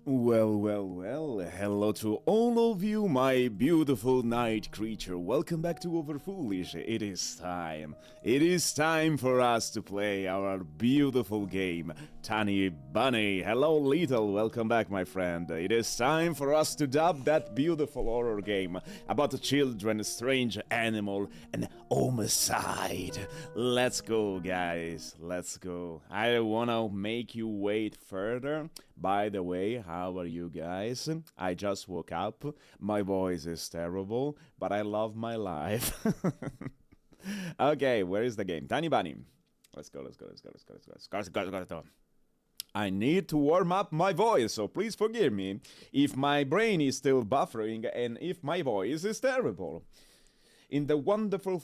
Well, hello to all of you, my beautiful night creature. Welcome back to Overfoolish. It is time for us to play our beautiful game, Tiny Bunny. Hello, Little, welcome back, my friend. It is time for us to dub that beautiful horror game about a children, a strange animal, and homicide. Let's go, guys, let's go. I don't wanna make you wait further. By the way, how are you guys? I just woke up. My voice is terrible, but I love my life. Okay, where is the game? Tiny Bunny. Let's go. I need to warm up my voice, so please forgive me if my brain is still buffering and if my voice is terrible. It's the wonderful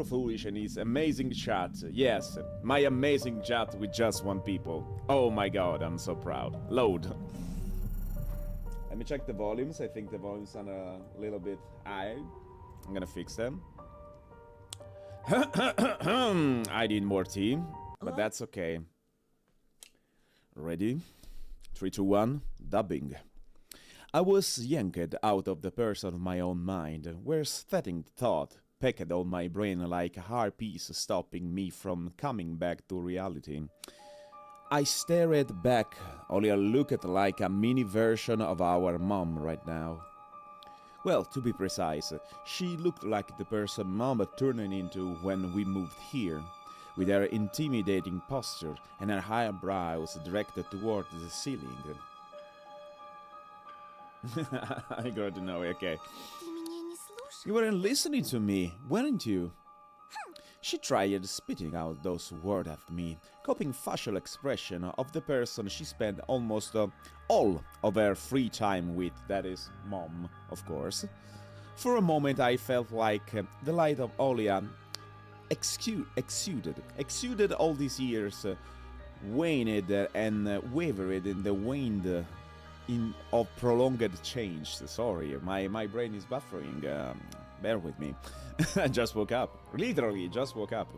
foolish and his amazing chat. Yes, my amazing chat with just one people. Oh my god, I'm so proud. Load. Let me check the volumes. I think the volumes are a little bit high. I'm gonna fix them. I need more tea, but that's okay. Ready? 3, 2, 1, dubbing. I was yanked out of the person of my own mind, where static thought pecked on my brain like a harpies, stopping me from coming back to reality. I stared back, Olia looked like a mini version of our mom right now. Well, to be precise, she looked like the person Mom turned into when we moved here, with her intimidating posture and her eyebrows directed toward the ceiling. I got to know, okay. You weren't listening to me, weren't you? She tried spitting out those words at me, copying facial expression of the person she spent almost all of her free time with, that is, Mom, of course. For a moment I felt like the light of Olia exuded all these years, waned and wavered in the wind of prolonged change. Sorry, my brain is buffering. Bear with me. I just woke up. Literally, just woke up.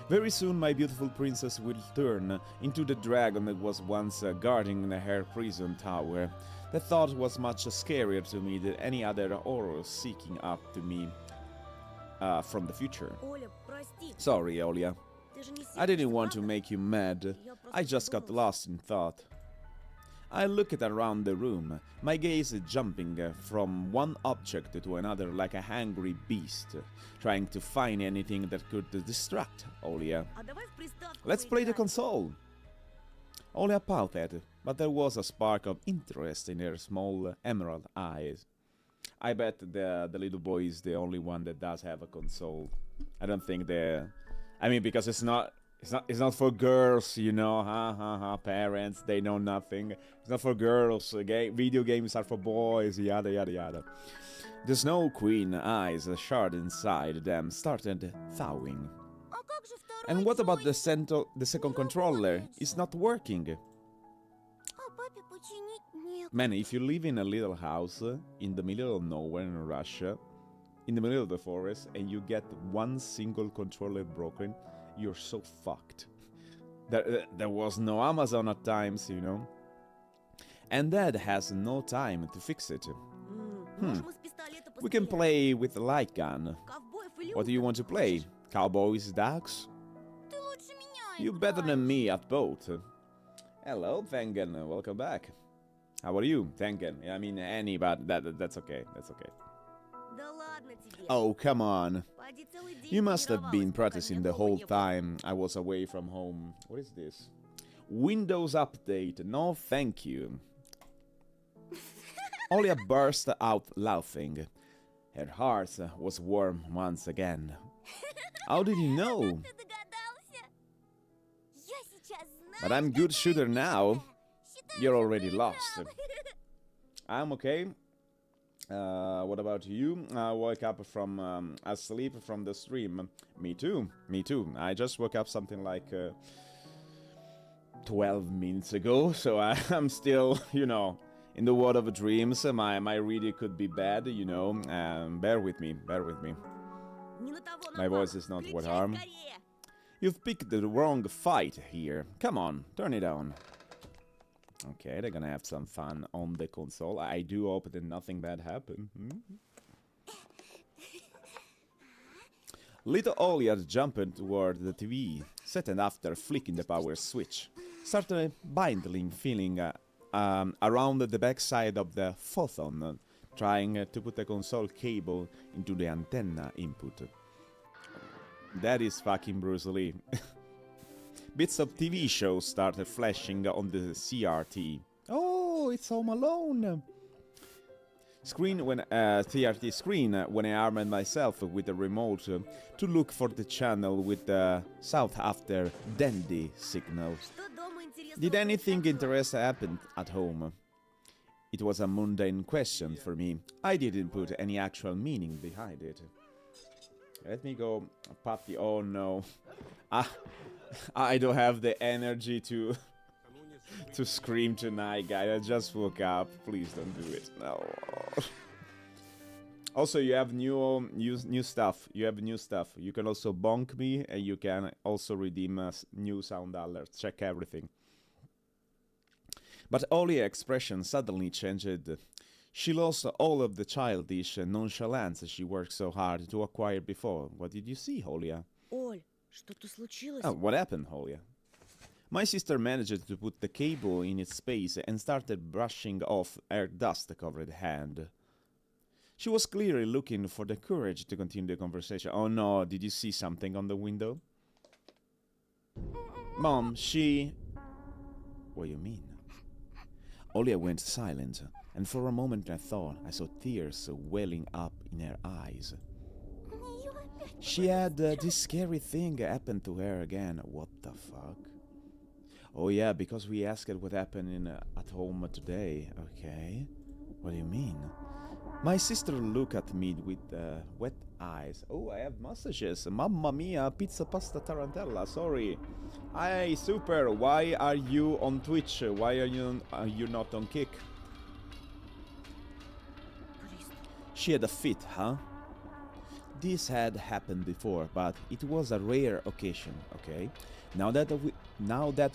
Very soon my beautiful princess will turn into the dragon that was once guarding her prison tower. The thought was much scarier to me than any other horror seeking up to me from the future. Sorry, Olia. I didn't want to make you mad. I just got lost in thought. I looked around the room, my gaze jumping from one object to another like a hungry beast, trying to find anything that could distract Olia. Let's play the console! Olia pouted, but there was a spark of interest in her small emerald eyes. I bet the little boy is the only one that does have a console. I don't think because it's not for girls, you know, parents, they know nothing. It's not for girls, video games are for boys, yada yada yada. The Snow Queen eyes shard inside them started thawing. And what about the second controller? It's not working. Man, if you live in a little house in the middle of nowhere in Russia, in the middle of the forest, and you get one single controller broken, you're so fucked. There was no Amazon at times, you know. And Dad has no time to fix it. We can play with the light gun. What do you want to play? Cowboys, ducks? You better than me at both. Hello, Vengen. Welcome back. How are you, Vengen? I mean, Annie, but that's okay. That's okay. Oh, come on. You must have been practicing the whole time I was away from home. What is this? Windows update. No, thank you. Olia burst out laughing. Her heart was warm once again. How did you know? But I'm good shooter now. You're already lost. I'm okay. What about you? I woke up from asleep from the stream. Me too. Me too. I just woke up something like 12 minutes ago, so I'm still, you know, in the world of dreams. My reading could be bad, you know. Bear with me. Bear with me. My voice is not what harm. You've picked the wrong fight here. Come on, turn it on. Okay, they're gonna have some fun on the console. I do hope that nothing bad happened. Little Olia jumped toward the TV, set and after flicking the power switch, started bindling, feeling around the backside of the photon, trying to put the console cable into the antenna input. That is fucking Bruce Lee. Bits of TV shows started flashing on the CRT. Oh, it's Home Alone! CRT screen when I armed myself with the remote to look for the channel with the sought after dandy signal. Did anything interesting happen at home? It was a mundane question for me. I didn't put any actual meaning behind it. Let me go pop the... Oh no. I don't have the energy to scream tonight, guys. I just woke up. Please don't do it. No. Also, you have new stuff. You have new stuff. You can also bonk me, and you can also redeem new sound alerts. Check everything. But Olia's expression suddenly changed. She lost all of the childish nonchalance she worked so hard to acquire before. What did you see, Olia? Оль, что-то случилось? Oh, what happened, Olia? My sister managed to put the cable in its space and started brushing off her dust-covered hand. She was clearly looking for the courage to continue the conversation. Oh no, did you see something on the window? Mom, she... What do you mean? Olia went silent, and for a moment I thought I saw tears welling up in her eyes. She had this scary thing happen to her again. What the fuck? Oh yeah, because we asked what happened at home today. Okay. What do you mean? My sister looked at me with wet eyes. Oh, I have messages. Mamma mia, pizza pasta tarantella. Sorry. Hi, Super. Why are you on Twitch? Why are you not on Kick? She had a fit, huh? This had happened before, but it was a rare occasion, okay? Now that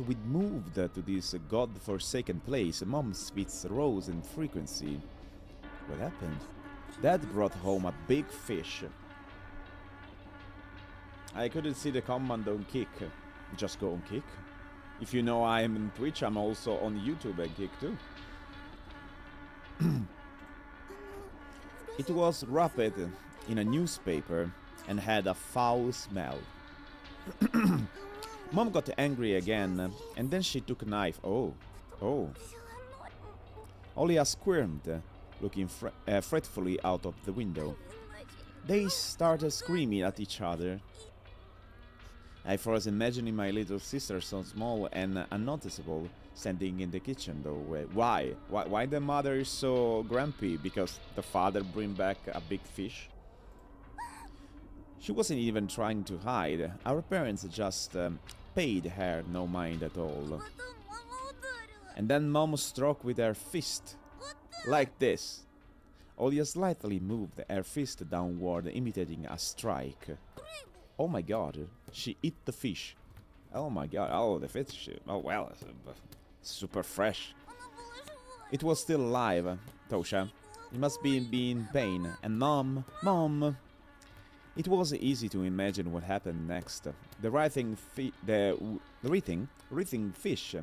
we'd moved to this god-forsaken place, Mom's fits rose in frequency. What happened? Dad brought home a big fish. I couldn't see the command on Kick. Just go on Kick. If you know I'm on Twitch, I'm also on YouTube and Kick too. It was wrapped in a newspaper and had a foul smell. Mom got angry again, and then she took a knife. Oh. Olia squirmed, looking fretfully out of the window. They started screaming at each other. I was imagining my little sister so small and unnoticeable, standing in the kitchen doorway. Why the mother is so grumpy? Because the father bring back a big fish? She wasn't even trying to hide. Our parents just paid her no mind at all. And then Mom struck with her fist. Like this. Olia slightly moved her fist downward, imitating a strike. Oh my god, she ate the fish. Oh my god, oh, the fish. Oh, well, super fresh. Она была живая. It was still alive, Tosha. It must be in pain. And Mom! It was easy to imagine what happened next. The writhing fish,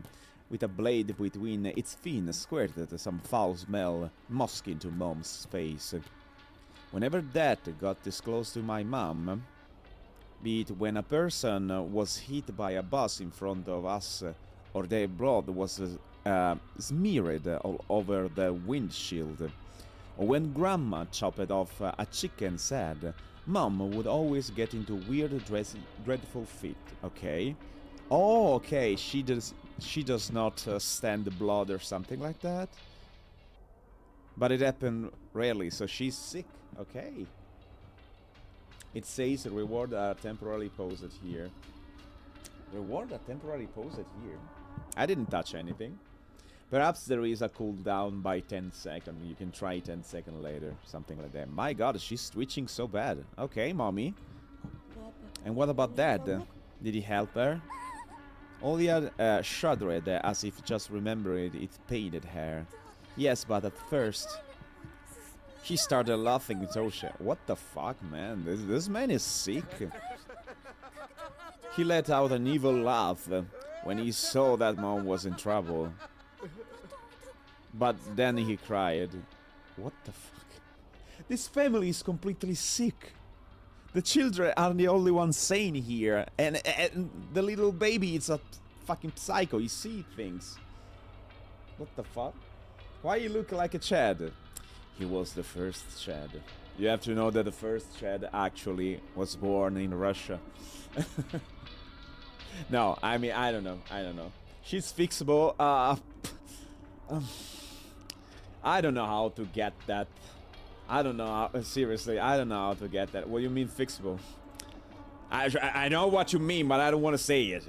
with a blade between its fins, squirted some foul smell musk into Mom's face. Whenever that got this close to my mom, be it when a person was hit by a bus in front of us, or their blood was smeared all over the windshield, or when Grandma chopped off a chicken's head, Mom would always get into weird, dreadful fit. Okay. Oh, okay. She does not stand the blood or something like that. But it happened rarely, so she's sick. Okay. It says reward are temporarily posted here. Reward are temporarily posted here. I didn't touch anything. Perhaps there is a cooldown by 10 seconds. You can try 10 seconds later. Something like that. My god, she's twitching so bad. Okay, mommy. Папа. And what about Dad? Did he help her? Olia shuddered as if just remembering it pained her. Yes, but at first... He started laughing with Tosha. What the fuck, man? This man is sick. He let out an evil laugh when he saw that Mom was in trouble. But then he cried. What the fuck? This family is completely sick. The children are the only ones sane here. And the little baby is a fucking psycho. He sees things. What the fuck? Why you look like a Chad? He was the first Chad. You have to know that the first Chad actually was born in Russia. No, I mean, I don't know. She's fixable. I don't know how to get that. I don't know how, seriously, I don't know how to get that. What do you mean fixable? I know what you mean, but I don't want to say it.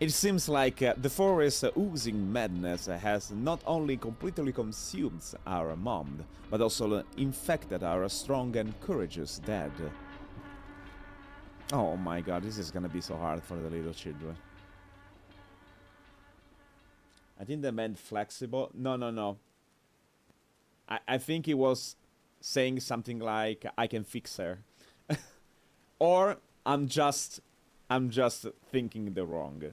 It seems like the forest oozing madness has not only completely consumed our mom, but also infected our strong and courageous dad. Oh my god, this is gonna be so hard for the little children. I think they meant flexible. No. I think he was saying something like, I can fix her. Or I'm just thinking the wrong.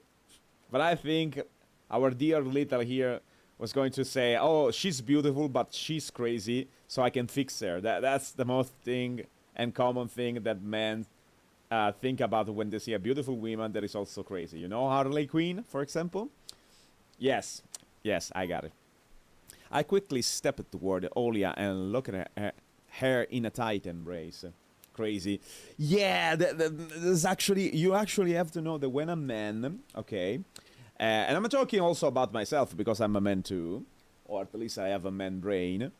But I think our dear little here was going to say, oh, she's beautiful, but she's crazy, so I can fix her. That's the most thing and common thing that men think about when they see a beautiful woman that is also crazy. You know Harley Quinn, for example? Yes, I got it. I quickly stepped toward Olia and looked at her in a tight embrace. Crazy. Yeah, there's actually, you actually have to know that when a man, okay, and I'm talking also about myself because I'm a man too, or at least I have a man brain,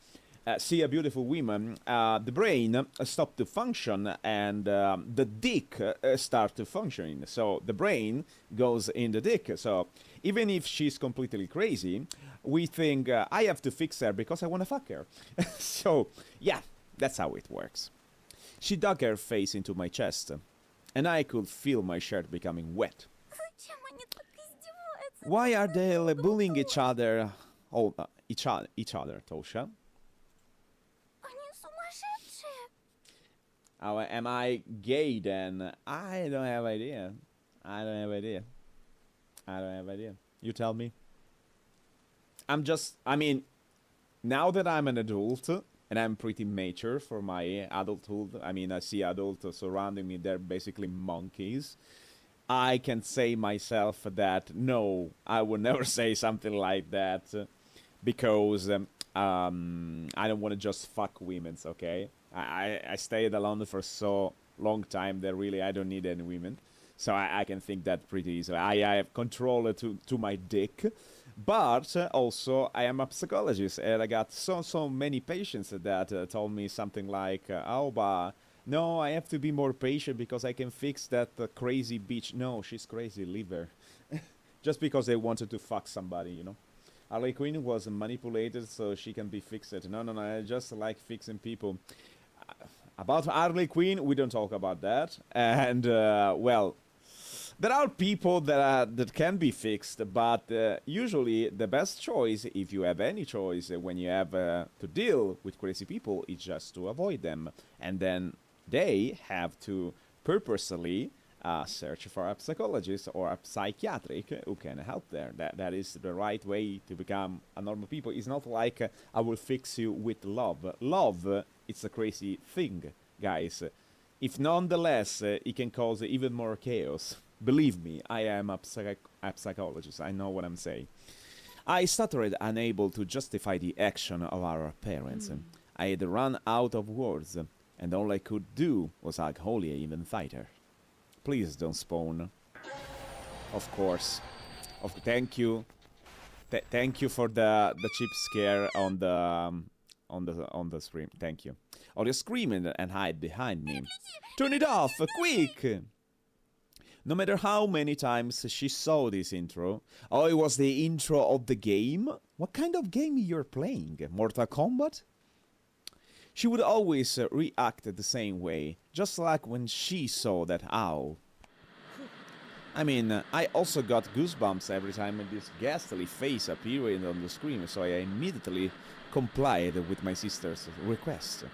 see a beautiful woman, the brain stop to function and the dick start to function. So the brain goes in the dick. So even if she's completely crazy, we think I have to fix her because I want to fuck her. So yeah, that's how it works. She dug her face into my chest, and I could feel my shirt becoming wet. Зачем они так издеваются? Why are they bullying each other? Oh, each other, Tosha. Они сумасшедшие. Oh, am I gay then? I don't have idea. You tell me. I mean, now that I'm an adult, and I'm pretty mature for my adulthood, I mean, I see adults surrounding me, they're basically monkeys. I can say myself that, no, I would never say something like that, because I don't want to just fuck women, okay? I stayed alone for so long time that really I don't need any women. So I can think that pretty easily. I have control to my dick. But also, I am a psychologist, and I got so many patients that told me something like, oh, but no, I have to be more patient because I can fix that crazy bitch. No, she's crazy, leave her. Just because they wanted to fuck somebody, you know. Harley Quinn was manipulated so she can be fixed. No, I just like fixing people. About Harley Quinn, we don't talk about that. And, well, There are people that can be fixed, but usually the best choice, if you have any choice, when you have to deal with crazy people, is just to avoid them, and then they have to purposely search for a psychologist or a psychiatric who can help there. That is the right way to become a normal people. It's not like I will fix you with love. Love, it's a crazy thing, guys. If nonetheless, it can cause even more chaos. Believe me, I am a psychologist. I know what I'm saying. I stuttered, unable to justify the action of our parents. I had run out of words, and all I could do was hug Holy, even fighter. Please don't spawn. Of course. Thank you. Thank you for the cheap scare on the stream. Thank you. Or you screaming and hide behind me. Turn it off, quick! No matter how many times she saw this intro, oh, it was the intro of the game? What kind of game you're playing? Mortal Kombat? She would always react the same way, just like when she saw that owl. I mean, I also got goosebumps every time this ghastly face appeared on the screen, so I immediately complied with my sister's request.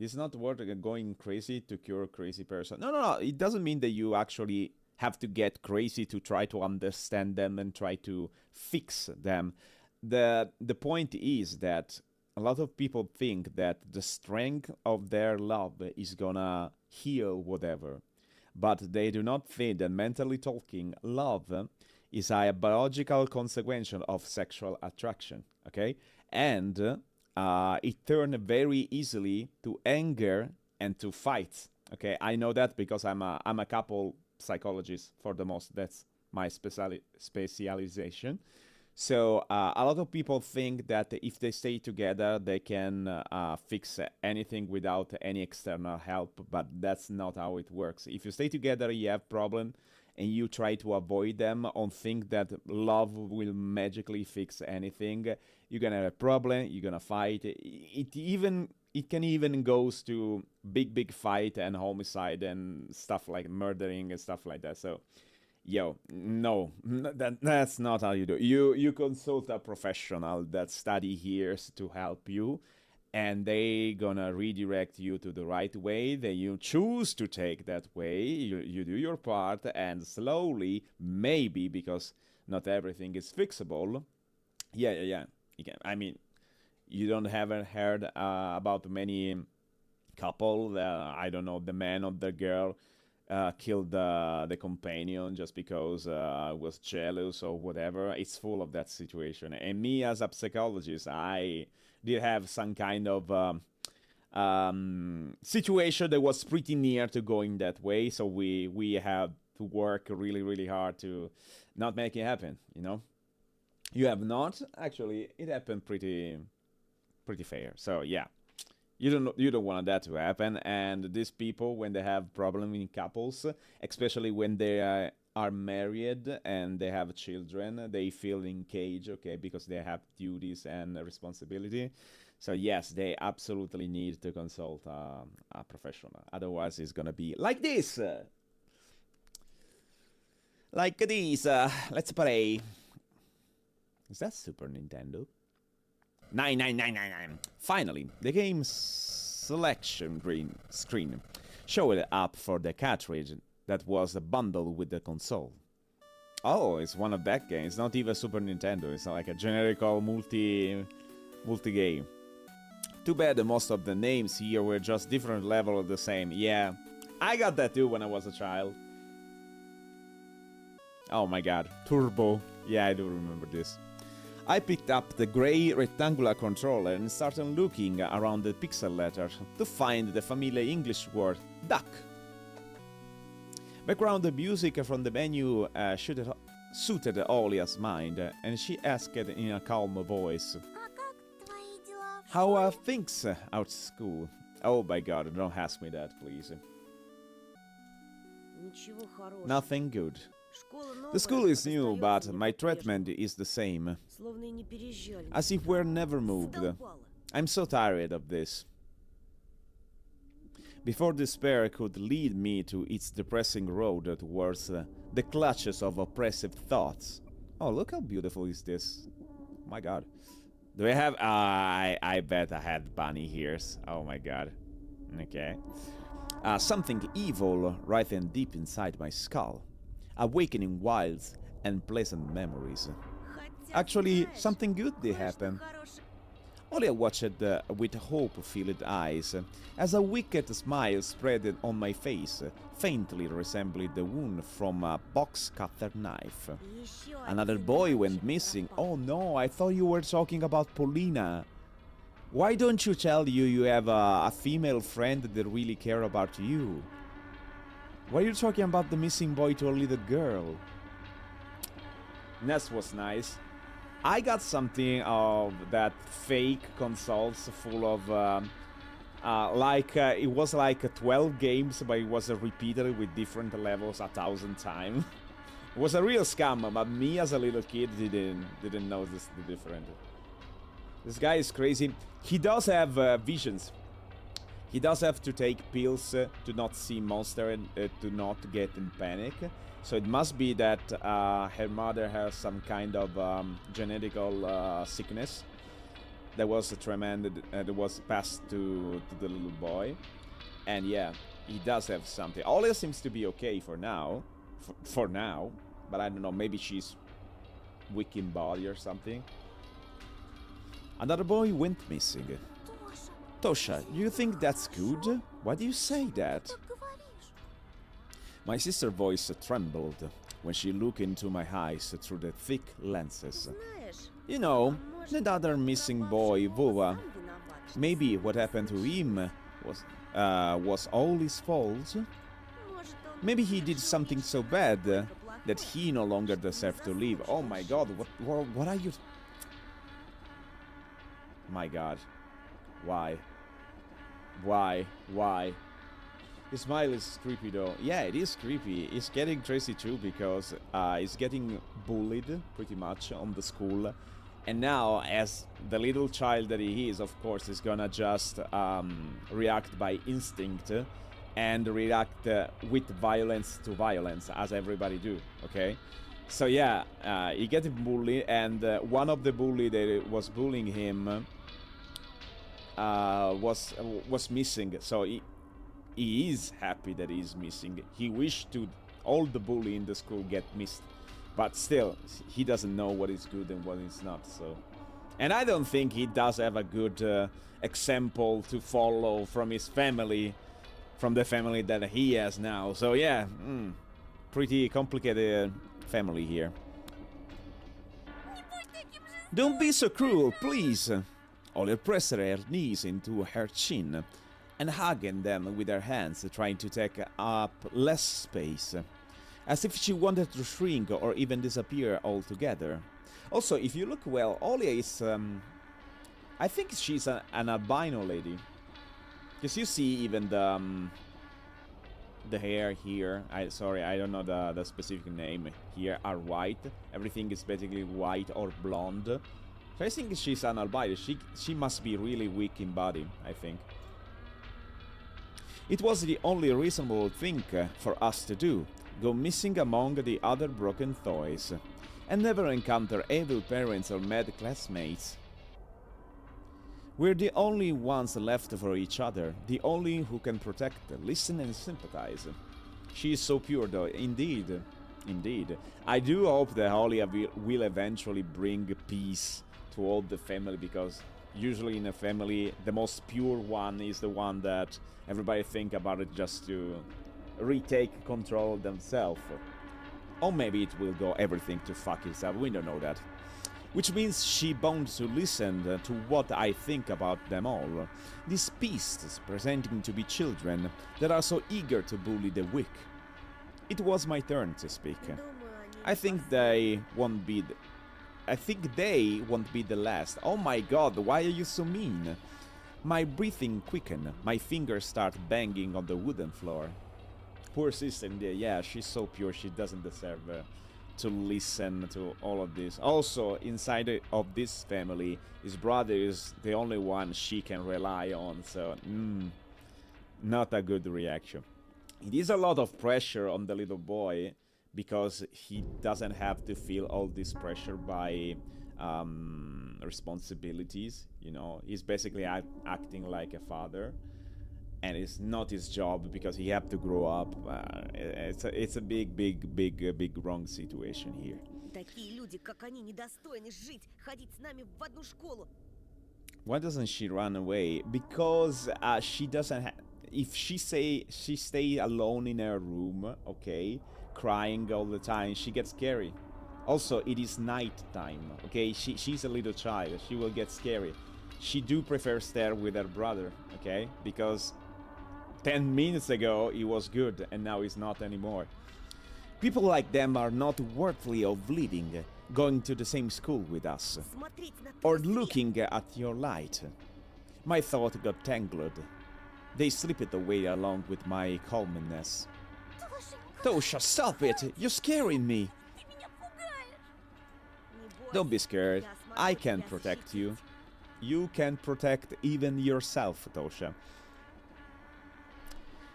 It's not worth going crazy to cure a crazy person. No. It doesn't mean that you actually have to get crazy to try to understand them and try to fix them. The point is that a lot of people think that the strength of their love is gonna heal whatever. But they do not think that, mentally talking, love is a biological consequence of sexual attraction, okay? And it turns very easily to anger and to fight. Okay, I know that because I'm a couple psychologist for the most. That's my specialization. So a lot of people think that if they stay together, they can fix anything without any external help. But that's not how it works. If you stay together, you have problem, and you try to avoid them or think that love will magically fix anything, you're gonna have a problem, you're gonna fight. It can even goes to big fight and homicide and stuff like murdering and stuff like that. So, no, that's not how you do. You consult a professional that study years to help you, and they gonna redirect you to the right way. Then you choose to take that way. You do your part, and slowly, maybe, because not everything is fixable. Yeah. You can, I mean, you don't haven't heard about many couple. I don't know, the man or the girl killed the companion just because was jealous or whatever. It's full of that situation. And me as a psychologist, I did have some kind of situation that was pretty near to going that way. So we had to work really hard to not make it happen. You have not. Actually, it happened pretty fair. So yeah, you don't want that to happen. And these people, when they have problem in couples, especially when they are married and they have children, they feel in cage, okay, because they have duties and responsibility. So yes, they absolutely need to consult a professional. Otherwise, it's gonna be like this. Like this. Let's play. Is that Super Nintendo? 9999. Finally, the game selection screen showed up for the cartridge that was bundled with the console. Oh, it's one of that game. It's not even Super Nintendo. It's like a generic multi game. Too bad that most of the names here were just different level of the same. Yeah, I got that too when I was a child. Oh my god, Turbo. Yeah, I do remember this. I picked up the grey rectangular controller and started looking around the pixel letters to find the familiar English word duck. Background music from the menu suited Olia's mind, and she asked in a calm voice, А как твои дела в "How are школе? things out at school?" Oh my god, don't ask me that, please. Ничего хорошего. Nothing good. Школа новая, The school is а new, остаётся but не my по-прежнему. treatment is the same, Словно и не переезжали. as if we're never moved. Задолбало. I'm so tired of this. before despair could lead me to its depressing road towards the clutches of oppressive thoughts. Oh, look how beautiful is this. My god. Do I have... I bet I had bunny ears. Oh my god. Okay. Something evil writhing deep inside my skull, awakening wild and pleasant memories. Actually, something good did happen. Olia watched with hope-filled eyes as a wicked smile spread on my face, faintly resembling the wound from a box-cutter knife. Another boy went missing. Oh no, I thought you were talking about Paulina. Why don't you tell you have a female friend that really care about you? Why are you talking about the missing boy to a little girl? That was nice. I got something of that fake consoles full of it was like 12 games, but it was repeated with different levels 1,000 times. It was a real scam, but me as a little kid didn't notice the difference. This guy is crazy. He does have visions. He does have to take pills to not see monster and to not get in panic. So it must be that her mother has some kind of genetical sickness that was that was passed to the little boy. And yeah, he does have something. Olia seems to be okay for now. For now. But I don't know, maybe she's weak in body or something. Another boy went missing. Tosha, you think that's good? Why do you say that? My sister's voice trembled when she looked into my eyes through the thick lenses. You know, that other missing boy, Vova. Maybe what happened to him was all his fault. Maybe he did something so bad that he no longer deserved to live. Oh my god, what are you... My god. Why? Why? His smile is creepy though. Yeah, it is creepy. It's getting crazy too because he's getting bullied pretty much on the school. And now, as the little child that he is, of course, he's gonna just react by instinct and react with violence to violence, as everybody do, okay? So yeah, he getting bullied, and one of the bully that was bullying him was missing. So he is happy that he's missing. He wished to all the bully in the school get missed, but still he doesn't know what is good and what is not. So, and I don't think he does have a good example to follow from his family, from the family that he has now. So yeah, pretty complicated family here. Don't be so cruel, please. Olia pressed her knees into her chin and hugging them with her hands, trying to take up less space, as if she wanted to shrink or even disappear altogether. Also, if you look well, Olia is... I think she's an albino lady. Because you see even the hair here, I don't know the specific name here, are white. Everything is basically white or blonde. So I think she's an albino. She must be really weak in body, I think. It was the only reasonable thing for us to do, go missing among the other broken toys, and never encounter evil parents or mad classmates. We're the only ones left for each other, the only who can protect, listen and sympathize. She is so pure though, indeed. I do hope that Olia will eventually bring peace to all the family, because usually in a family the most pure one is the one that everybody think about it just to retake control of themselves. Or maybe it will go everything to fuck itself, we don't know that. Which means she bound to listen to what I think about them all. These beasts presenting to be children that are so eager to bully the weak. It was my turn to speak. I think they won't be the last. Oh my god, why are you so mean? My breathing quickened, my fingers start banging on the wooden floor. Poor sister, yeah, she's so pure, she doesn't deserve to listen to all of this. Also, inside of this family, his brother is the only one she can rely on, so Not a good reaction. It is a lot of pressure on the little boy because he doesn't have to feel all this pressure by responsibilities. You know, he's basically acting like a father, and it's not his job because he have to grow up. It's a big wrong situation here. Такие люди, как они, недостойны жить, ходить с нами в одну школу. Why doesn't she run away? Because she doesn't have. If she stay alone in her room, okay, crying all the time, she gets scary. Also, it is night time, okay? She's a little child. She will get scary. She do prefer stay with her brother, okay? Because 10 minutes ago he was good and now he's not anymore. People like them are not worthy of living, going to the same school with us, Смотреть на or твой свет. looking at your light. My thought got tangled. They slipped away along with my calmness. Tosha, stop it! You're scaring me! Ты меня пугаешь. Не бойся, Don't be scared. я смогу I can тебя protect защитить. you. You can protect even yourself, Tosha.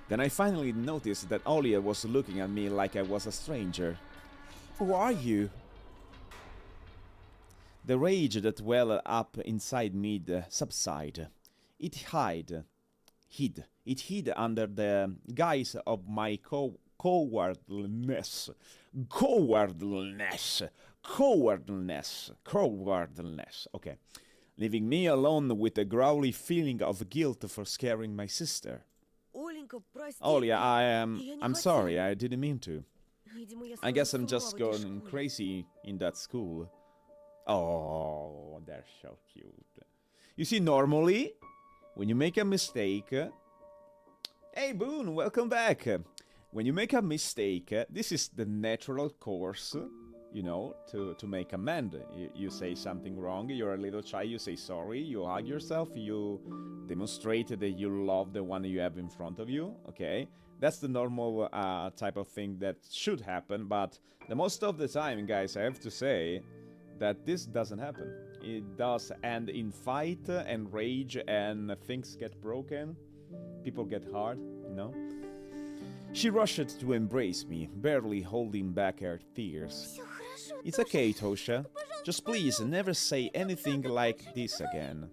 Then I finally noticed that Olia was looking at me like I was a stranger. Who are you? The rage that welled up inside me subsided. It hid under the guise of my cowardliness. Okay. Leaving me alone with a growly feeling of guilt for scaring my sister. Оленька, прости. Olia, Я не I'm хотела. sorry, I didn't mean to. Видимо, я I guess схожу I'm с ума just в этой going школе. crazy in that school. Oh, they're so cute. You see, normally, when you make a mistake... Hey, Boone, welcome back. When you make a mistake, this is the natural course, you know, to make amend. You say something wrong, you're a little child, you say sorry, you hug yourself, you demonstrate that you love the one you have in front of you, okay? That's the normal type of thing that should happen, but the most of the time, guys, I have to say that this doesn't happen. It does end in fight and rage and things get broken. People get hard, you know? She rushed to embrace me, barely holding back her tears. Все хорошо. It's okay, Tosha. Just please never say anything like this again.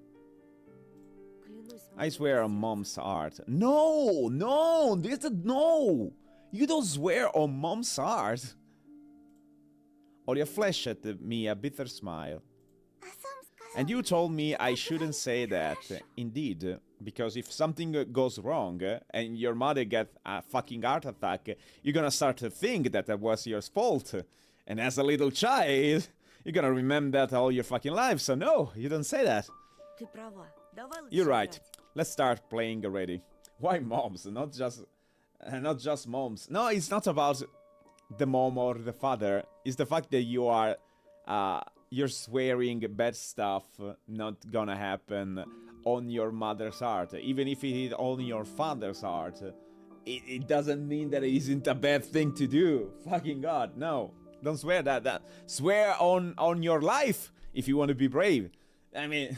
Клянусь I моим swear on сердцем. Mom's art. No! You don't swear on Mom's art. Olia flashed at me a bitter smile. А сам сказал, And you told me I shouldn't say that. Indeed, because if something goes wrong and your mother gets a fucking heart attack, you're gonna start to think that was your fault. And as a little child, you're gonna remember that all your fucking life. So no, you don't say that. Ты права. Давай лучше You're right. играть. Let's start playing already. Why moms? Not just moms. No, it's not about the mom or the father. It's the fact that you're swearing bad stuff not gonna happen on your mother's heart. Even if it is on your father's heart, it doesn't mean that it isn't a bad thing to do. Fucking God, no. Don't swear that. Swear on your life if you want to be brave. I mean,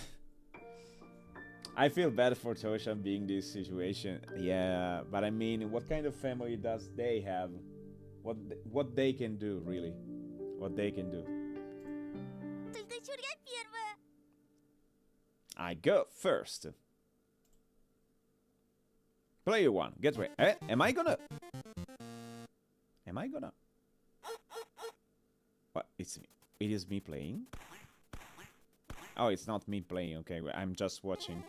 I feel bad for Tosha being this situation. Yeah, but I mean, what kind of family does they have? What they can do, really? What they can do. только чур я первая. I go first. Player one, get ready. Am I gonna? What? It is me playing? Oh, it's not me playing. Okay, I'm just watching.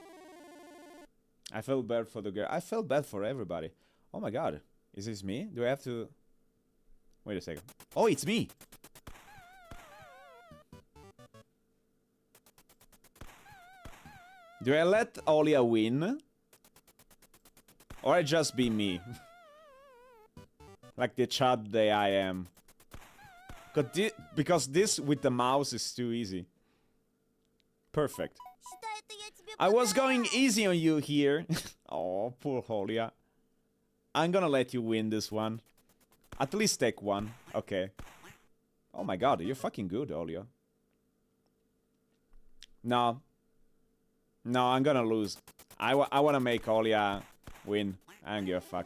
I felt bad for the girl. I felt bad for everybody. Oh my god. Is this me? Do I have to... Wait a second. Oh, it's me! Do I let Olia win? Or I just be me? Like the chad that I am. Because this with the mouse is too easy. Perfect. Считай, это я тебе I was подарок. going easy on you here. Oh, poor Holia. I'm gonna let you win this one. At least take one. Okay. Oh my god, you're fucking good, Olia. No. No, I'm gonna lose. I wanna make Olia win. I don't give a fuck.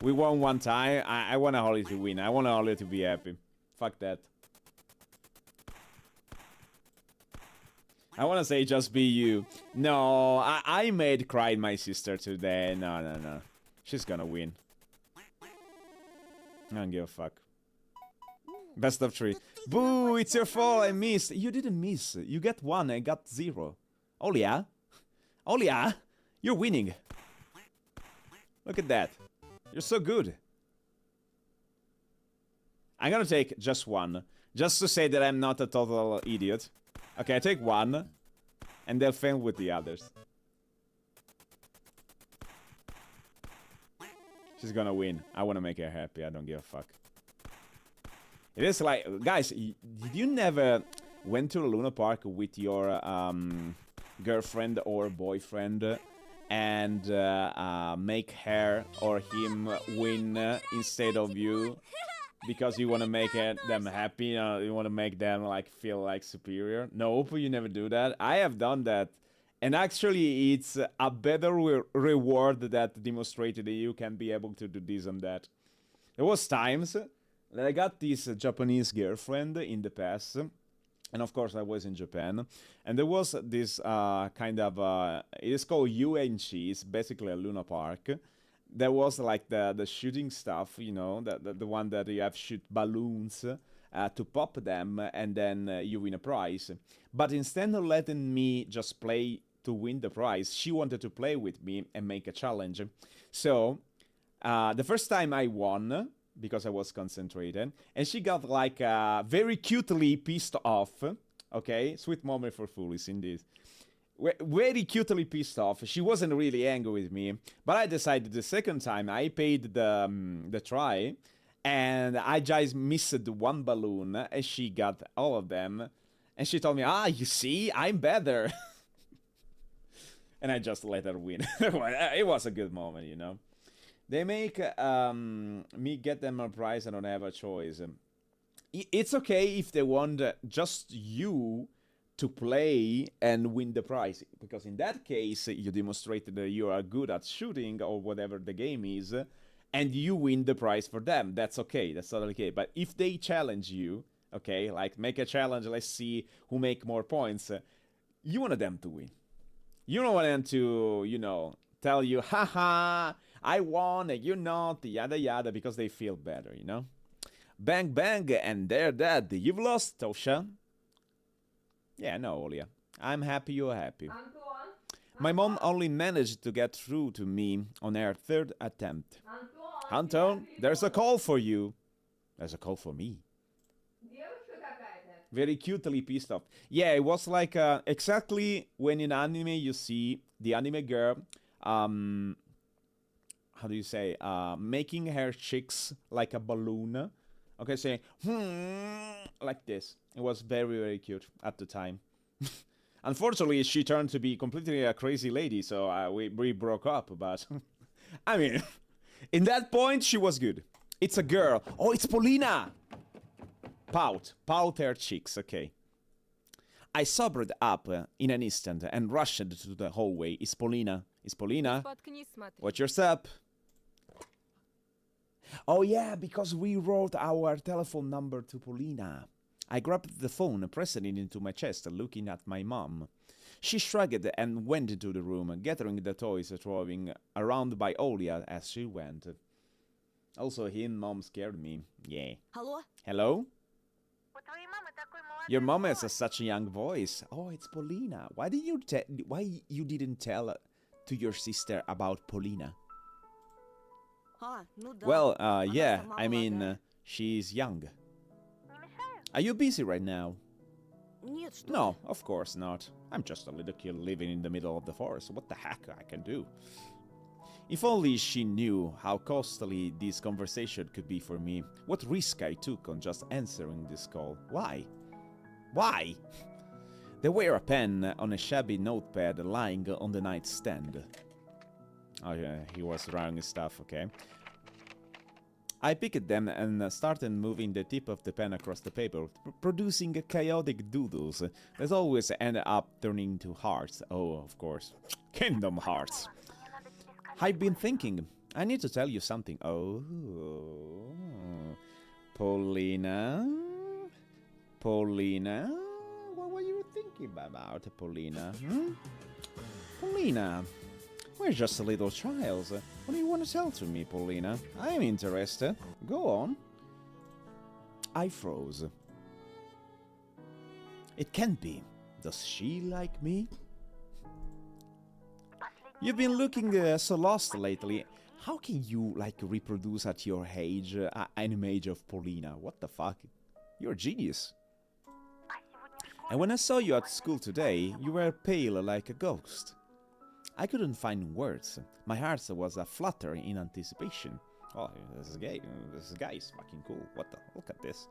We won one time. I want Holly to win. I want Holly to be happy. Fuck that. I want to say just be you. No, I made cry my sister today. No. She's gonna win. I don't give a fuck. Best of 3. Boo, it's your fault. I missed. You didn't miss. You get 1. I got 0. Olia? Olia? You're winning. Look at that. You're so good. I'm gonna take just 1. Just to say that I'm not a total idiot. Okay, I take 1. And they'll fail with the others. She's gonna win. I wanna make her happy. I don't give a fuck. It is like... Guys, did you never went to a Luna Park with your girlfriend or boyfriend and make her or him win instead of you? Because you want to make them happy, you want to make them like feel like superior. Nope, you never do that. I have done that, and actually, it's a better reward that demonstrated that you can be able to do this and that. There was times that I got this Japanese girlfriend in the past, and of course I was in Japan, and there was this kind of it is called UNC. It's basically a Luna Park. There was like the shooting stuff, you know, the one that you have shoot balloons to pop them and then you win a prize. But instead of letting me just play to win the prize, she wanted to play with me and make a challenge. So the first time I won, because I was concentrated, and she got like very cutely pissed off. Okay, sweet moment for foolies indeed. Very cutely pissed off. She wasn't really angry with me, but I decided the second time I paid the try, and I just missed one balloon, and she got all of them, and she told me, you see, I'm better. And I just let her win. It was a good moment, you know. They make me get them a prize. I don't have a choice. It's okay if they want just you to play and win the prize, because in that case you demonstrated that you are good at shooting or whatever the game is, and you win the prize for them. That's okay, that's totally okay. But if they challenge you, okay, like make a challenge, let's see who make more points, you want them to win. You don't want them to, you know, tell you, haha, I won and you're not, yada yada, because they feel better, you know. Bang bang, and they're dead. You've lost, Tosha. Yeah, no, Olia. I'm happy you're happy. Antoine? My mom only managed to get through to me on her 3rd attempt. Anton, there's a call for you. There's a call for me. Девушка какая-то. Very cutely pissed off. Yeah, it was like exactly when in anime you see the anime girl, how do you say, making her cheeks like a balloon. Okay, saying, like this. It was very, very cute at the time. Unfortunately, she turned to be completely a crazy lady, so we broke up, but... I mean, in that point, she was good. It's a girl. Oh, it's Paulina! Pout her cheeks, okay. I sobered up in an instant and rushed to the hallway. It's Paulina. It's Paulina. What's your step? Oh yeah, because we wrote our telephone number to Paulina. I grabbed the phone, pressing it into my chest, looking at my mom. She shrugged and went into the room, gathering the toys throwing around by Olia as she went. Also, mom scared me. Yeah. Hello? Hello? Your mom has such a young voice. Oh, it's Paulina. Why you didn't tell to your sister about Paulina? Well, yeah, I mean, she's young. Are you busy right now? No, of course not. I'm just a little kid living in the middle of the forest. What the heck I can do? If only she knew how costly this conversation could be for me. What risk I took on just answering this call. Why? Why? There were a pen on a shabby notepad lying on the nightstand. Oh yeah, he was writing his stuff, okay. I picked them and started moving the tip of the pen across the paper, producing chaotic doodles that always end up turning into hearts. Oh, of course. Kingdom Hearts. I've been thinking, I need to tell you something. Oh. Paulina? Paulina? What were you thinking about, Paulina? Hmm? Paulina, we're just a little child. What do you want to tell to me, Paulina? I'm interested. Go on. I froze. It can't be. Does she like me? You've been looking so lost lately. How can you, like, reproduce at your age an image of Paulina? What the fuck? You're a genius. And when I saw you at school today, you were pale like a ghost. I couldn't find words. My heart was a flutter in anticipation. Oh, this guy is fucking cool. What the? Look at this.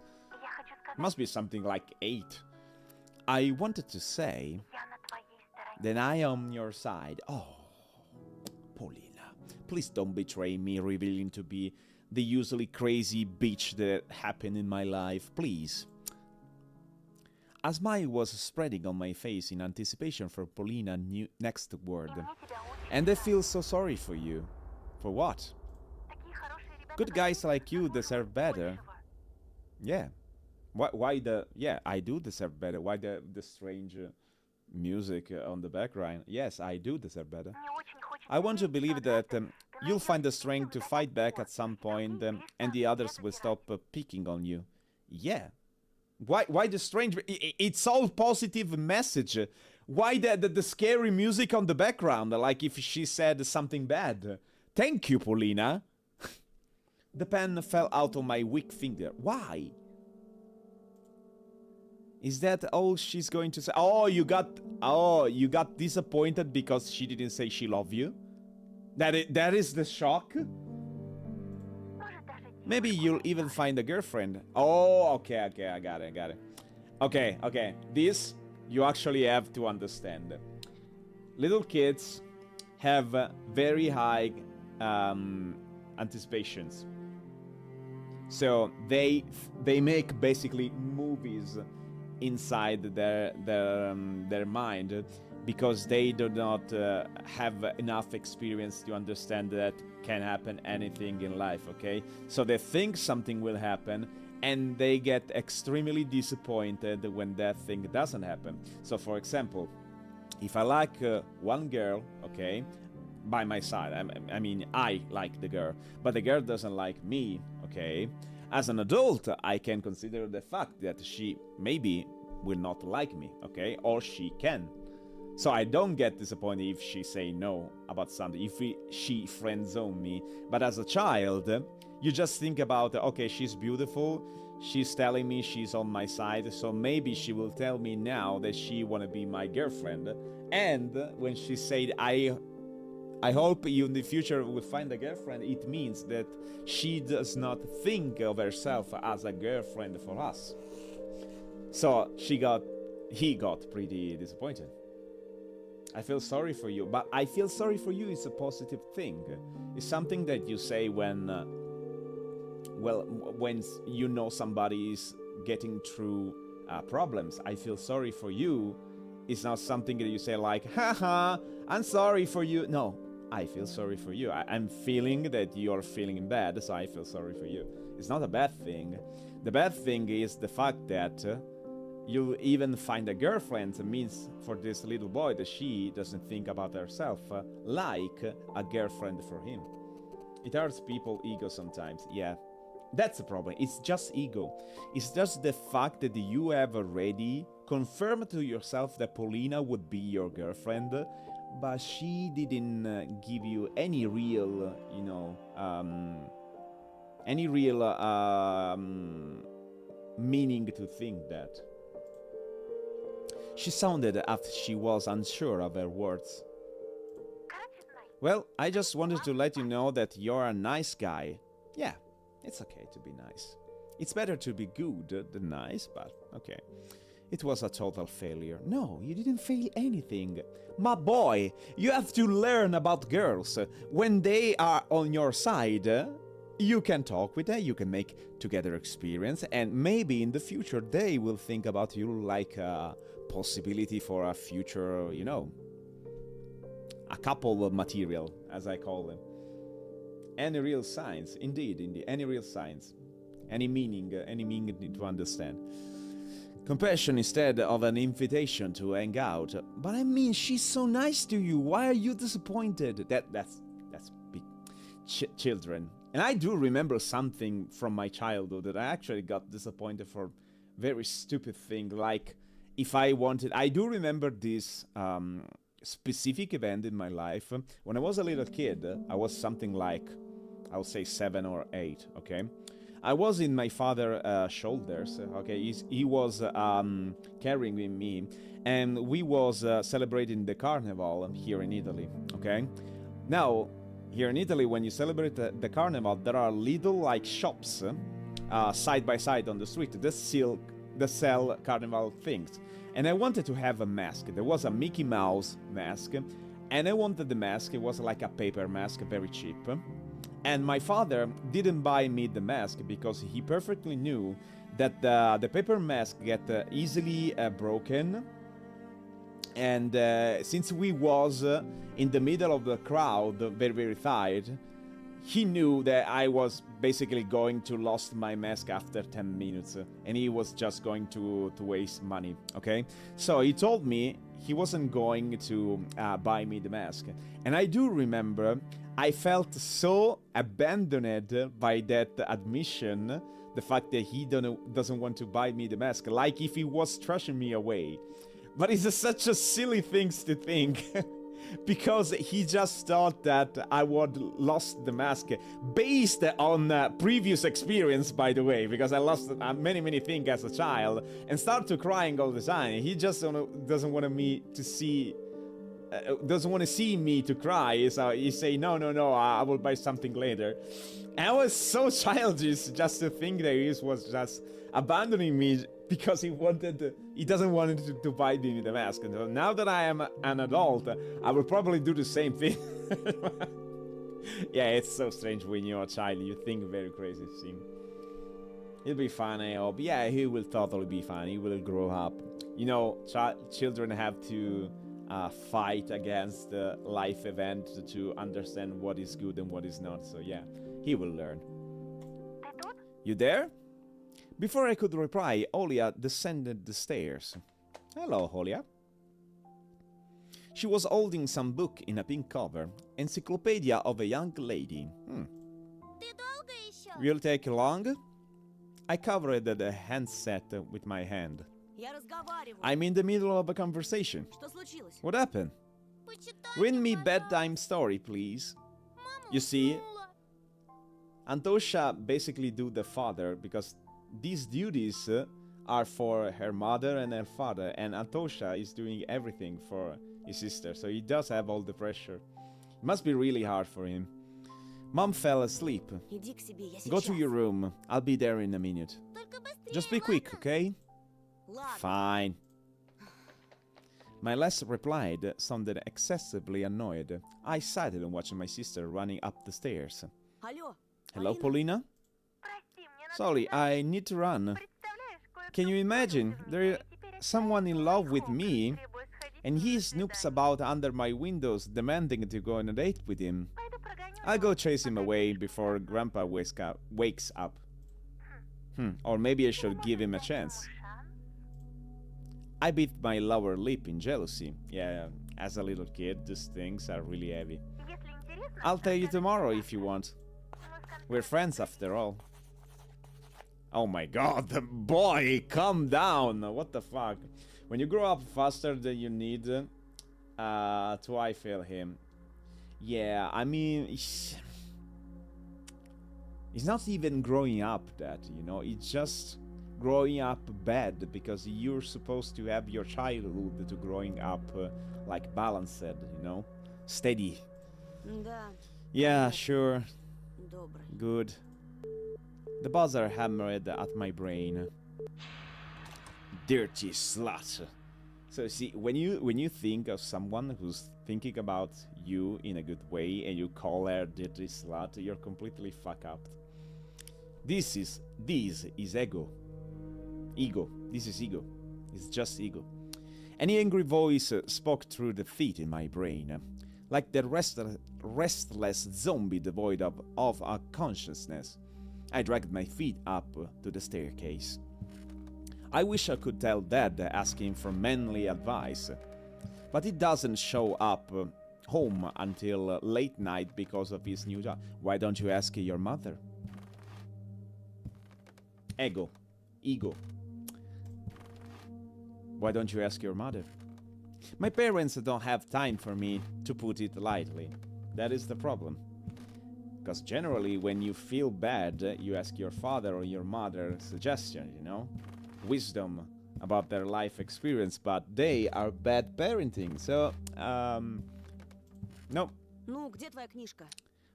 Must be something like 8. I wanted to say, then I am on your side. Oh, Paulina, please don't betray me, revealing to be the usually crazy bitch that happened in my life, please. A smile was spreading on my face in anticipation for Paulina's next word. And I feel so sorry for you. For what? Good guys like you deserve better. Yeah. Why the... Yeah, I do deserve better. Why the strange music on the background? Yes, I do deserve better. I want to believe that you'll find the strength to fight back at some point and the others will stop picking on you. Yeah. Why the strange... It's all positive message. Why the scary music on the background? Like if she said something bad. Thank you, Paulina. The pen fell out of my weak finger. Why? Is that all she's going to say? Oh, you got disappointed because she didn't say she loved you? That is the shock? Maybe you'll even find a girlfriend. Oh, okay, I got it. Okay. This, you actually have to understand. Little kids have very high anticipations. So they make basically movies inside their mind because they do not have enough experience to understand that can happen anything in life, okay? So they think something will happen and they get extremely disappointed when that thing doesn't happen. So for example, if I like one girl, okay, by my side, I mean I like the girl, but the girl doesn't like me, okay? As an adult, I can consider the fact that she maybe will not like me, okay? Or she can. So I don't get disappointed if she say no about something, if she friend-zone me. But as a child, you just think about, okay, she's beautiful, she's telling me she's on my side, so maybe she will tell me now that she wanna be my girlfriend. And when she said, I hope you in the future will find a girlfriend, it means that she does not think of herself as a girlfriend for us. So he got pretty disappointed. I feel sorry for you, but I feel sorry for you is a positive thing. It's something that you say when, when you know somebody is getting through problems. I feel sorry for you. It's not something that you say like, haha, I'm sorry for you. No, I feel sorry for you. I'm feeling that you're feeling bad, so I feel sorry for you. It's not a bad thing. The bad thing is the fact that you even find a girlfriend means for this little boy that she doesn't think about herself like a girlfriend for him. It hurts people's ego sometimes, yeah. That's the problem, it's just ego. It's just the fact that you have already confirmed to yourself that Paulina would be your girlfriend, but she didn't give you any real, meaning to think that. She sounded as if she was unsure of her words. Well, I just wanted to let you know that you're a nice guy. Yeah, it's okay to be nice. It's better to be good than nice, but okay. It was a total failure. No, you didn't fail anything. My boy, you have to learn about girls. When they are on your side, You can talk with her, you can make together experience, and maybe in the future they will think about you like a possibility for a future, you know, a couple of material, as I call them. Any real science, indeed, any real science. Any meaning to understand. Compassion instead of an invitation to hang out. But I mean, she's so nice to you. Why are you disappointed? That's big. Children. And I do remember something from my childhood that I actually got disappointed for very stupid thing. Like, if I wanted... I do remember this specific event in my life. When I was a little kid, I was something like, I would say 7 or 8, okay? I was in my father's shoulders, okay? He was carrying me, and we was celebrating the carnival here in Italy, okay? Now, here in Italy, when you celebrate the carnival, there are little, like, shops side by side on the street that sell carnival things. And I wanted to have a mask. There was a Mickey Mouse mask, and I wanted the mask. It was like a paper mask, very cheap. And my father didn't buy me the mask because he perfectly knew that the paper mask get easily broken. And since we was in the middle of the crowd, very, very tired, he knew that I was basically going to lose my mask after 10 minutes. And he was just going to waste money, okay? So he told me he wasn't going to buy me the mask. And I do remember I felt so abandoned by that admission, the fact that he doesn't want to buy me the mask, like if he was thrashing me away. But it's such a silly thing to think, because he just thought that I would lost the mask based on previous experience, by the way, because I lost many things as a child and start to crying all the time. He just doesn't want me to see. Doesn't want to see me to cry, so he say no, I will buy something later. And I was so childish just to think that he was just abandoning me because he doesn't want to buy me the mask. And so now that I am an adult, I will probably do the same thing. Yeah, it's so strange when you're a child, you think very crazy thing. He'll be fine, I hope. Yeah, he will totally be fine, he will grow up. You know, children have to fight against the life event to understand what is good and what is not. So yeah, he will learn. You there? Before I could reply, Olia descended the stairs. Hello, Olia. She was holding some book in a pink cover. Encyclopedia of a Young Lady. Ты долго еще? Will take long? I covered the handset with my hand. Я разговариваю. I'm in the middle of a conversation. Что случилось? What happened? Почитай Read me немного. bedtime story, please. Мама You see, уснула. Antosha basically do the father because these duties are for her mother and her father, and Antosha is doing everything for his sister, so he does have all the pressure. It must be really hard for him. Mom fell asleep. Иди к себе, я сейчас. Go to your room. I'll be there in a minute. Только быстрее, Just be quick, ладно? okay? Ладно. Fine. My last replied sounded excessively annoyed. I sat and watched my sister running up the stairs. Алло. Hello, Полина? Paulina? Sorry, I need to run. Can you imagine? There is someone in love with me, and he snoops about under my windows demanding to go on a date with him. I'll go chase him away before Grandpa wakes up. Or maybe I should give him a chance. I bit my lower lip in jealousy. Yeah, as a little kid, these things are really heavy. I'll tell you tomorrow if you want. We're friends after all. Oh my god, boy, calm down. What the fuck? When you grow up faster than you need, I feel him. Yeah, I mean, he's not even growing up that, you know, it's just growing up bad because you're supposed to have your childhood to growing up like balanced, you know, steady. Да, Yeah, sure, добрый. good. The buzzer hammered at my brain. Dirty slut. So see, when you think of someone who's thinking about you in a good way and you call her dirty slut, you're completely fucked up. This is ego. Ego. This is ego. It's just ego. An angry voice spoke through the feet in my brain, like the restless zombie devoid of a consciousness. I dragged my feet up to the staircase. I wish I could tell Dad asking for manly advice, but he doesn't show up home until late night because of his new job. Why don't you ask your mother? Ego. Why don't you ask your mother? My parents don't have time for me, to put it lightly. That is the problem. Because generally, when you feel bad, you ask your father or your mother suggestion, you know? Wisdom about their life experience, but they are bad parenting, so, no. Ну, где твоя книжка?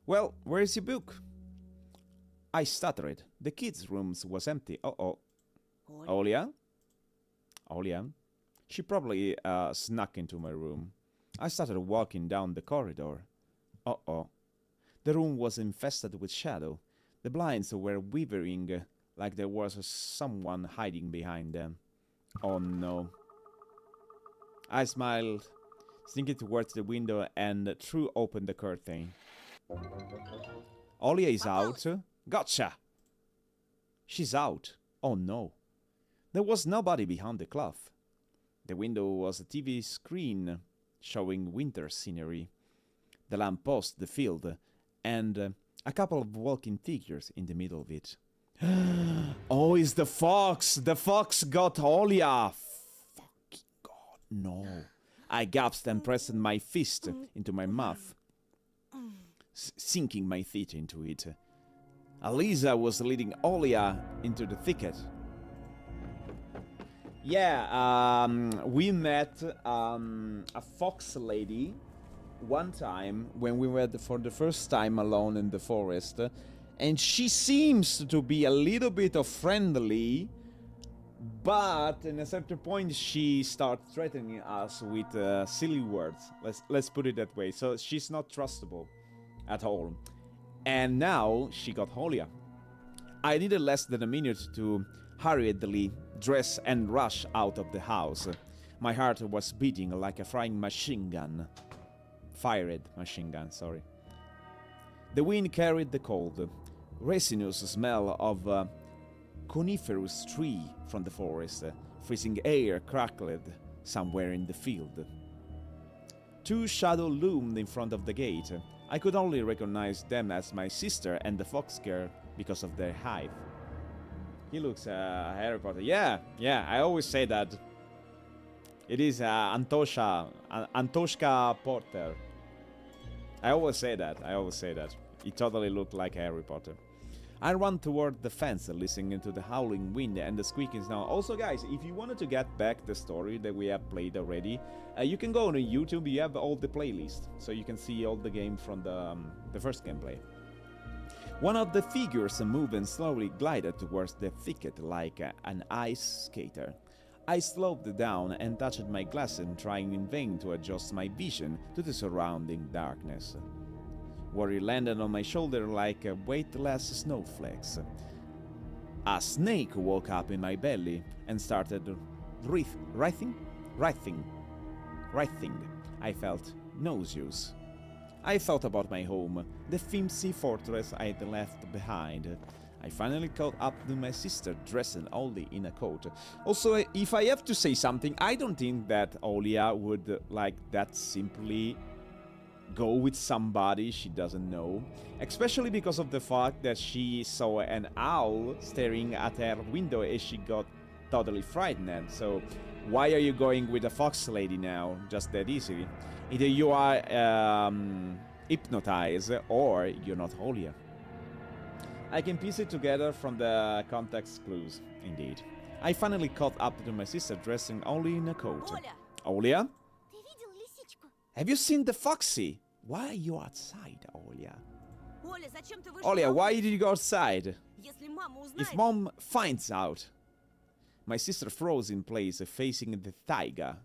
Well, where's your book? I stuttered. The kids' rooms was empty. Uh-oh. Оля? Olia? She probably snuck into my room. I started walking down the corridor. Uh-oh. The room was infested with shadow. The blinds were wavering like there was someone hiding behind them. Oh no. I smiled, sneaking towards the window and threw open the curtain. Olia is out. Gotcha! She's out. Oh no. There was nobody behind the cloth. The window was a TV screen showing winter scenery, the lamppost, the field, and a couple of walking figures in the middle of it. Oh, it's the fox! The fox got Olia! Fucking god, no. I gasped and pressed my fist into my mouth, sinking my teeth into it. Alisa was leading Olia into the thicket. Yeah, we met a fox lady one time when we were for the first time alone in the forest. And she seems to be a little bit of friendly, but in a certain point she starts threatening us with silly words. Let's put it that way. So she's not trustable at all. And now she got Olia. I needed less than a minute to hurriedly dress and rush out of the house. My heart was beating like a frying machine gun. Fired machine gun, sorry. The wind carried the cold, resinous smell of a coniferous tree from the forest. Freezing air crackled somewhere in the field. Two shadows loomed in front of the gate. I could only recognize them as my sister and the fox girl because of their height. He looks Harry Potter. Yeah, I always say that. It is Antoshka Porter. I always say that. He totally looked like Harry Potter. I ran toward the fence, listening to the howling wind and the squeaking snow. Also, guys, if you wanted to get back the story that we have played already, you can go on YouTube. You have all the playlists, so you can see all the game from the first gameplay. One of the figures moved and slowly glided towards the thicket like an ice skater. I slowed down and touched my glasses, trying in vain to adjust my vision to the surrounding darkness. Worry landed on my shoulder like weightless snowflakes. A snake woke up in my belly and started writhing. I felt nauseous. I thought about my home, the flimsy fortress I had left behind. I finally caught up to my sister, dressed only in a coat. Also, if I have to say something, I don't think that Olia would, like, that simply go with somebody she doesn't know. Especially because of the fact that she saw an owl staring at her window and she got totally frightened. So, why are you going with a fox lady now, just that easily? Either you are hypnotized or you're not Olia. I can piece it together from the context clues, indeed. I finally caught up to my sister dressing only in a coat. Оля! Olia? Ты видел лисичку? Have you seen the foxy? Why are you outside, Olia? Оля, зачем ты вышла? Olia, на why улицу? did you go outside? Если мама узнает... If mom finds out. My sister froze in place, facing the taiga.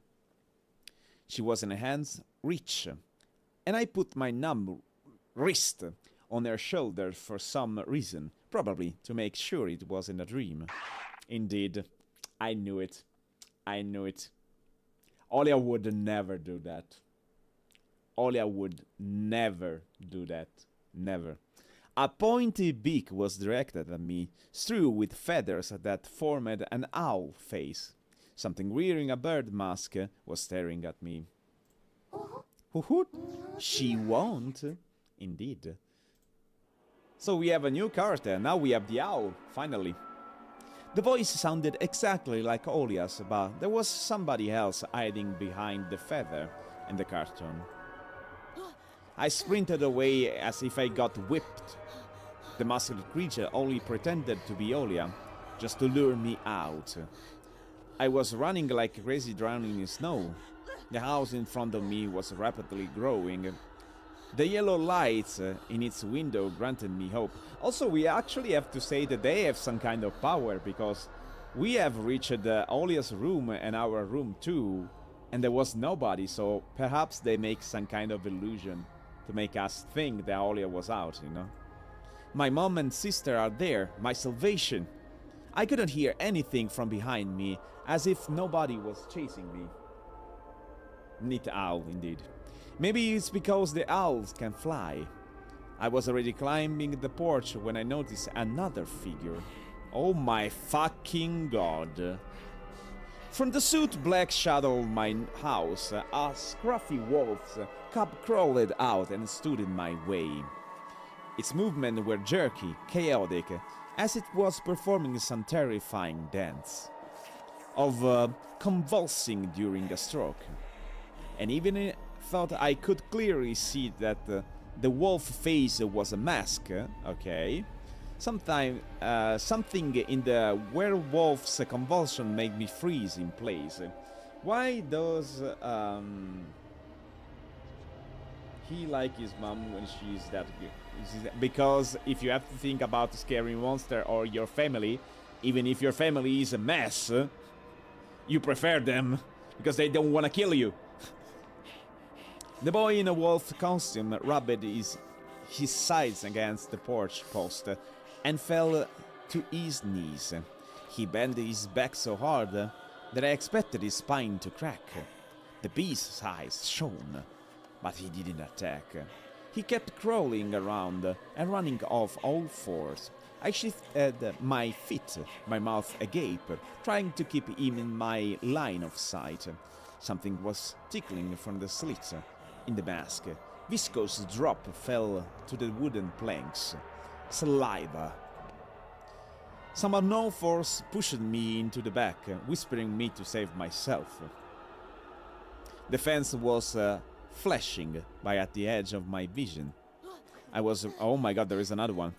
She was in hand's reach, and I put my numb wrist on her shoulder for some reason, probably to make sure it wasn't a dream. Indeed, I knew it. I knew it. Olia would never do that. Olia would never do that. Never. A pointy beak was directed at me, strewn with feathers that formed an owl face. Something wearing a bird mask was staring at me. Hoot! She won't. Indeed. So we have a new character. Now we have the owl, finally. The voice sounded exactly like Olia's, but there was somebody else hiding behind the feather in the cartoon. I sprinted away as if I got whipped. The masked creature only pretended to be Olia, just to lure me out. I was running like crazy, drowning in snow. The house in front of me was rapidly growing. The yellow lights in its window granted me hope. Also, we actually have to say that they have some kind of power, because we have reached Olia's room and our room too, and there was nobody, so perhaps they make some kind of illusion to make us think that Olia was out, you know? My mom and sister are there, my salvation. I couldn't hear anything from behind me, as if nobody was chasing me. Neat owl, indeed. Maybe it's because the owls can fly. I was already climbing the porch when I noticed another figure. Oh my fucking god. From the soot black shadow of my house, a scruffy wolf's cub crawled out and stood in my way. Its movements were jerky, chaotic, as it was performing some terrifying dance of convulsing during a stroke. And even I thought I could clearly see that the wolf face was a mask, okay? Something in the werewolf's convulsion made me freeze in place. Why does he like his mom when she's that good? Because if you have to think about a scary monster or your family, even if your family is a mess, you prefer them because they don't want to kill you. The boy in a wolf costume rubbed his sides against the porch post and fell to his knees. He bent his back so hard that I expected his spine to crack. The beast's eyes shone, but he didn't attack. He kept crawling around and running off all fours. I shifted my feet, my mouth agape, trying to keep him in my line of sight. Something was tickling from the slit in the mask. Viscous drop fell to the wooden planks. Saliva. Some unknown force pushed me into the back, whispering me to save myself. The fence was flashing by at the edge of my vision. Oh my god, there is another one.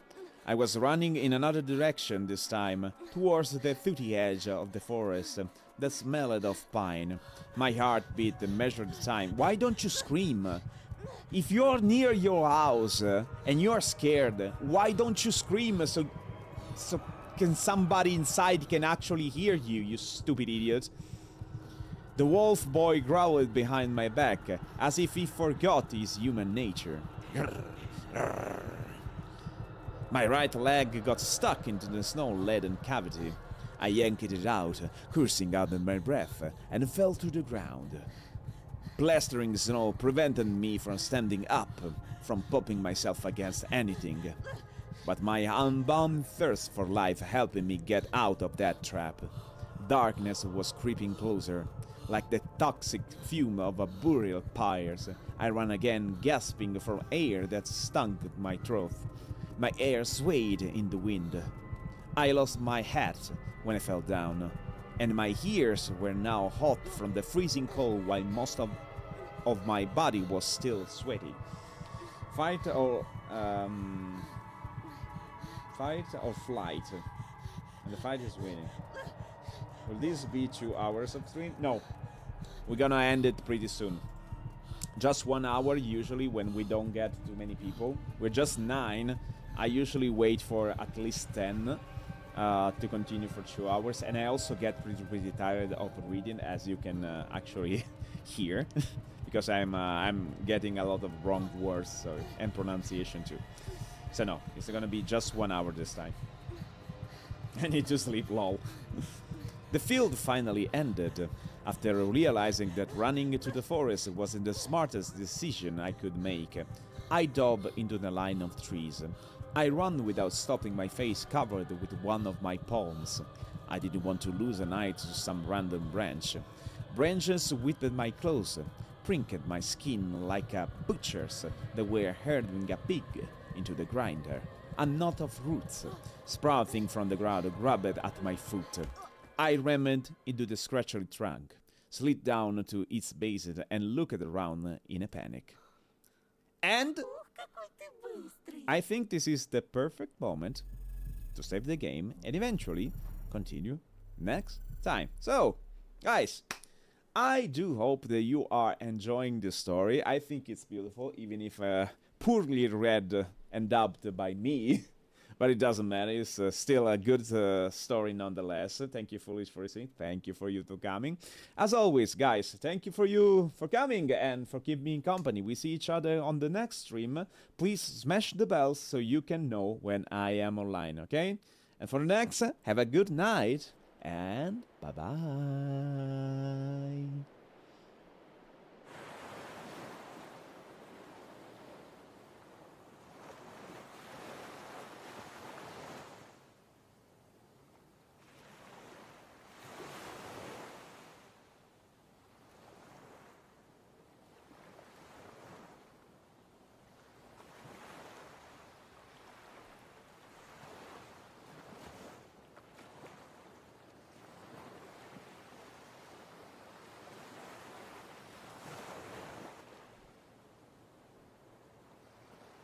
I was running in another direction this time, towards the thooty edge of the forest that smelled of pine. My heart beat and measured the time. Why don't you scream? If you're near your house and you're scared, why don't you scream so can somebody inside can actually hear you, you stupid idiot? The wolf boy growled behind my back, as if he forgot his human nature. My right leg got stuck into the snow-laden cavity. I yanked it out, cursing out my breath, and fell to the ground. Blistering snow prevented me from standing up, from popping myself against anything. But my unbound thirst for life helped me get out of that trap. Darkness was creeping closer. Like the toxic fume of a burial pyres, I ran again, gasping for air that stung my throat. My hair swayed in the wind. I lost my hat when I fell down, and my ears were now hot from the freezing cold while most of my body was still sweaty. Fight or flight? And the fight is winning. Will this be 2 hours of stream? No. We're gonna end it pretty soon. Just 1 hour usually when we don't get too many people. We're just 9. I usually wait for at least 10 to continue for 2 hours. And I also get pretty tired of reading, as you can actually here because I'm getting a lot of wrong words, so, and pronunciation too. So no, it's gonna be just 1 hour this time. I need to sleep, lol. The field finally ended. After realizing that running to the forest wasn't the smartest decision I could make, I dove into the line of trees. I ran without stopping, my face covered with one of my palms. I didn't want to lose an eye to some random branch. Branches whipped my clothes, pricked my skin like a butcher's that were herding a pig into the grinder. A knot of roots, sprouting from the ground, grabbed at my foot. I rammed into the scratchy trunk, slid down to its base and looked around in a panic. And Какой ты быстрый. I think this is the perfect moment to save the game and eventually continue next time. So, guys, I do hope that you are enjoying the story. I think it's beautiful, even if poorly read and dubbed by me. But it doesn't matter. It's still a good story nonetheless. Thank you, Foolish, for listening. Thank you for you for coming. As always, guys, thank you for coming and for keeping me in company. We see each other on the next stream. Please smash the bells so you can know when I am online, okay? And for the next, have a good night and bye-bye.